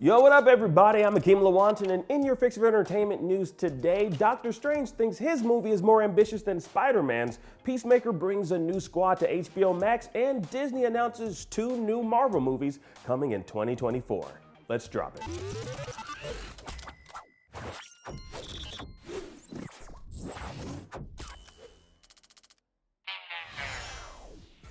Yo, what up everybody? I'm Akeem Lawanton, and in your fix of entertainment news today, Doctor Strange thinks his movie is more ambitious than Spider-Man's, Peacemaker brings a new squad to HBO Max, and Disney announces 2 new Marvel movies coming in 2024. Let's drop it.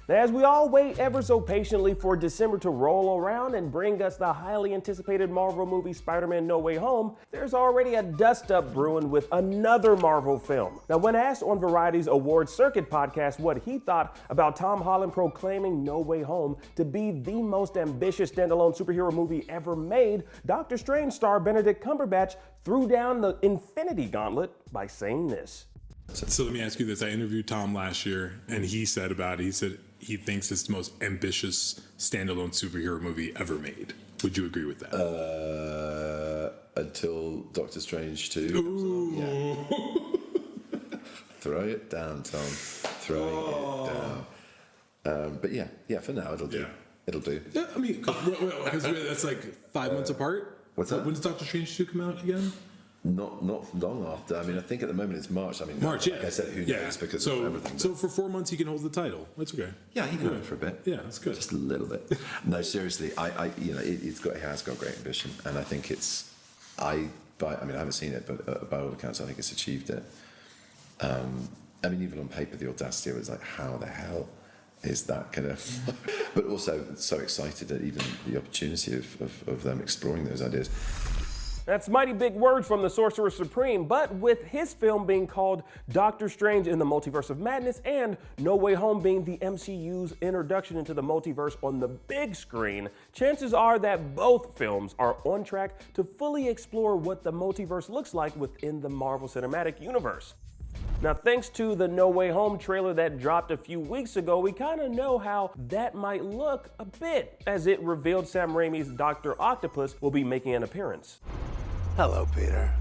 As we all wait ever so patiently for December to roll around and bring us the highly anticipated Marvel movie Spider-Man No Way Home, there's already a dust-up brewing with another Marvel film. Now, when asked on Variety's Awards Circuit podcast what he thought about Tom Holland proclaiming No Way Home to be the most ambitious standalone superhero movie ever made, Doctor Strange star Benedict Cumberbatch threw down the Infinity Gauntlet by saying this. So let me ask you this. I interviewed Tom last year, and he said about it, he said he thinks it's the most ambitious standalone superhero movie ever made. Would you agree with that? Until Doctor Strange 2. Ooh. Yeah. Throw it down, Tom. Throwing it down. But yeah, for now it'll do. Yeah. It'll do. Yeah, I mean, because that's like 5 months apart. What's that? When does Doctor Strange 2 come out again? Not long after. I mean, I think at the moment it's March. I mean, March, like I said, who knows because of everything. So for 4 months he can hold the title. That's okay. Yeah, he can hold it for a bit. Yeah, that's good. Just a little bit. No, seriously, it has got great ambition, and I think I haven't seen it, but by all accounts, I think it's achieved it. I mean, even on paper, the audacity of it was like, how the hell is that gonna? But also so excited at even the opportunity of them exploring those ideas. That's mighty big words from the Sorcerer Supreme, but with his film being called Doctor Strange in the Multiverse of Madness and No Way Home being the MCU's introduction into the multiverse on the big screen, chances are that both films are on track to fully explore what the multiverse looks like within the Marvel Cinematic Universe. Now, thanks to the No Way Home trailer that dropped a few weeks ago, we kind of know how that might look a bit, as it revealed Sam Raimi's Dr. Octopus will be making an appearance. Hello, Peter.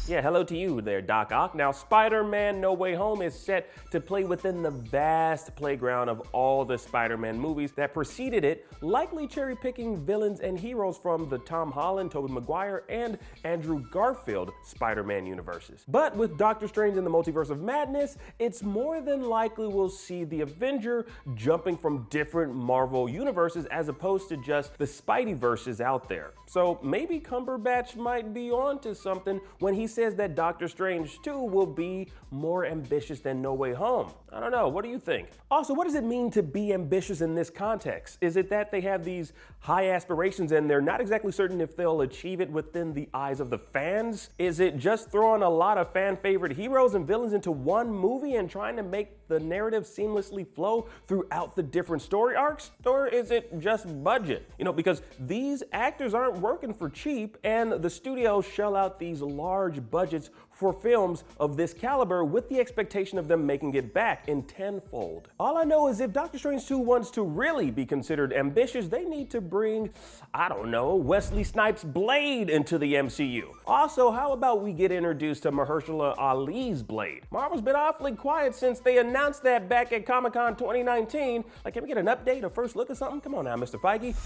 Yeah, hello to you there, Doc Ock. Now, Spider-Man No Way Home is set to play within the vast playground of all the Spider-Man movies that preceded it, likely cherry-picking villains and heroes from the Tom Holland, Tobey Maguire, and Andrew Garfield Spider-Man universes. But with Doctor Strange in the Multiverse of Madness, it's more than likely we'll see the Avenger jumping from different Marvel universes as opposed to just the Spideyverses out there. So maybe Cumberbatch might be onto something when he says that Doctor Strange 2 will be more ambitious than No Way Home. I don't know, what do you think? Also, what does it mean to be ambitious in this context? Is it that they have these high aspirations and they're not exactly certain if they'll achieve it within the eyes of the fans? Is it just throwing a lot of fan favorite heroes and villains into one movie and trying to make the narrative seamlessly flow throughout the different story arcs? Or is it just budget? You know, because these actors aren't working for cheap and the studios shell out these large budgets for films of this caliber with the expectation of them making it back in tenfold. All I know is if Doctor Strange 2 wants to really be considered ambitious, they need to bring, I don't know, Wesley Snipes' Blade into the MCU. Also, how about we get introduced to Mahershala Ali's Blade? Marvel's been awfully quiet since they announced that back at Comic-Con 2019. Like, can we get an update, a first look at something? Come on now, Mr. Feige.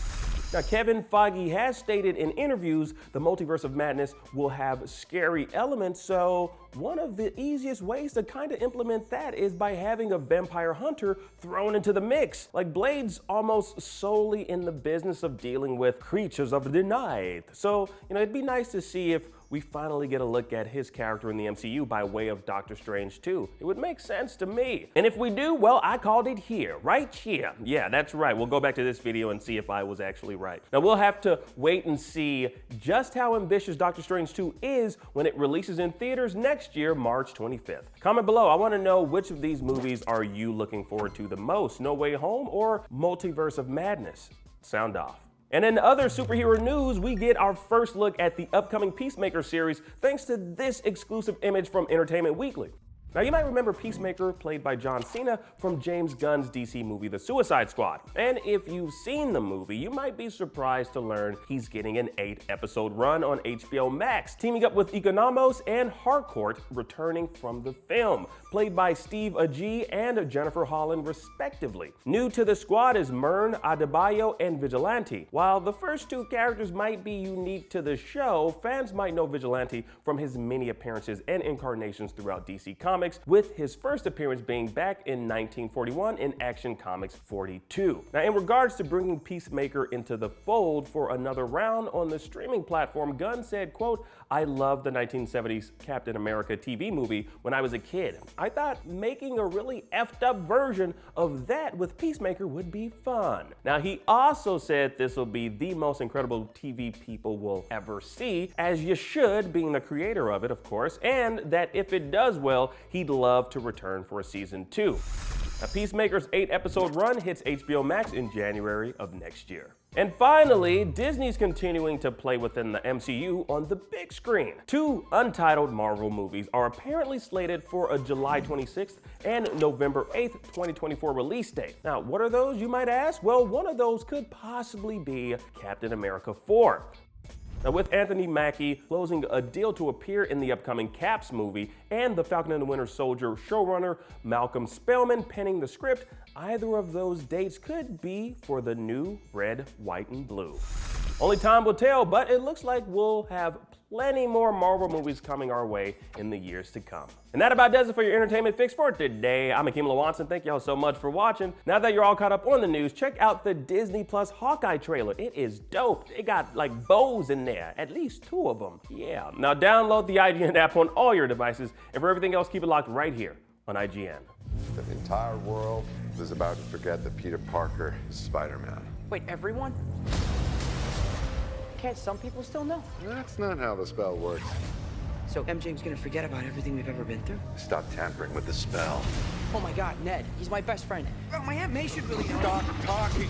Now, Kevin Feige has stated in interviews the Multiverse of Madness will have scary elements, so one of the easiest ways to kind of implement that is by having a vampire hunter thrown into the mix. Like, Blade's almost solely in the business of dealing with creatures of the night. So, you know, it'd be nice to see if we finally get a look at his character in the MCU by way of Doctor Strange 2. It would make sense to me. And if we do, well, I called it here, right here. Yeah, that's right. We'll go back to this video and see if I was actually right. Now, we'll have to wait and see just how ambitious Doctor Strange 2 is when it releases in theaters next year, March 25th. Comment below. I want to know which of these movies are you looking forward to the most, No Way Home or Multiverse of Madness? Sound off. And in other superhero news, we get our first look at the upcoming Peacemaker series thanks to this exclusive image from Entertainment Weekly. Now, you might remember Peacemaker, played by John Cena, from James Gunn's DC movie The Suicide Squad. And if you've seen the movie, you might be surprised to learn he's getting an 8-episode run on HBO Max, teaming up with Economos and Harcourt, returning from the film, played by Steve Agee and Jennifer Holland, respectively. New to the squad is Myrn, Adebayo, and Vigilante. While the first two characters might be unique to the show, fans might know Vigilante from his many appearances and incarnations throughout DC Comics, with his first appearance being back in 1941 in Action Comics 42. Now, in regards to bringing Peacemaker into the fold for another round on the streaming platform, Gunn said, quote, "I loved the 1970s Captain America TV movie when I was a kid. I thought making a really effed up version of that with Peacemaker would be fun." Now, he also said this will be the most incredible TV people will ever see, as you should, being the creator of it, of course, and that if it does well, he'd love to return for a season 2. Now, Peacemaker's 8-episode run hits HBO Max in January of next year. And finally, Disney's continuing to play within the MCU on the big screen. 2 untitled Marvel movies are apparently slated for a July 26th and November 8th, 2024 release date. Now, what are those, you might ask? Well, one of those could possibly be Captain America 4. Now, with Anthony Mackie closing a deal to appear in the upcoming Caps movie and the Falcon and the Winter Soldier showrunner Malcolm Spellman penning the script, either of those dates could be for the new Red, White, and Blue. Only time will tell, but it looks like we'll have plenty more Marvel movies coming our way in the years to come. And that about does it for your entertainment fix for today. I'm Akeem Lawanson. Thank y'all so much for watching. Now that you're all caught up on the news, check out the Disney Plus Hawkeye trailer. It is dope. It got like bows in there, at least 2 of them. Yeah. Now download the IGN app on all your devices, and for everything else, keep it locked right here on IGN. The entire world is about to forget that Peter Parker is Spider-Man. Wait, everyone? Can't some people still know? That's not how the spell works. So MJ's gonna forget about everything we've ever been through? Stop tampering with the spell. Oh my God, Ned, he's my best friend. Oh, my Aunt May should really know. Stop talking.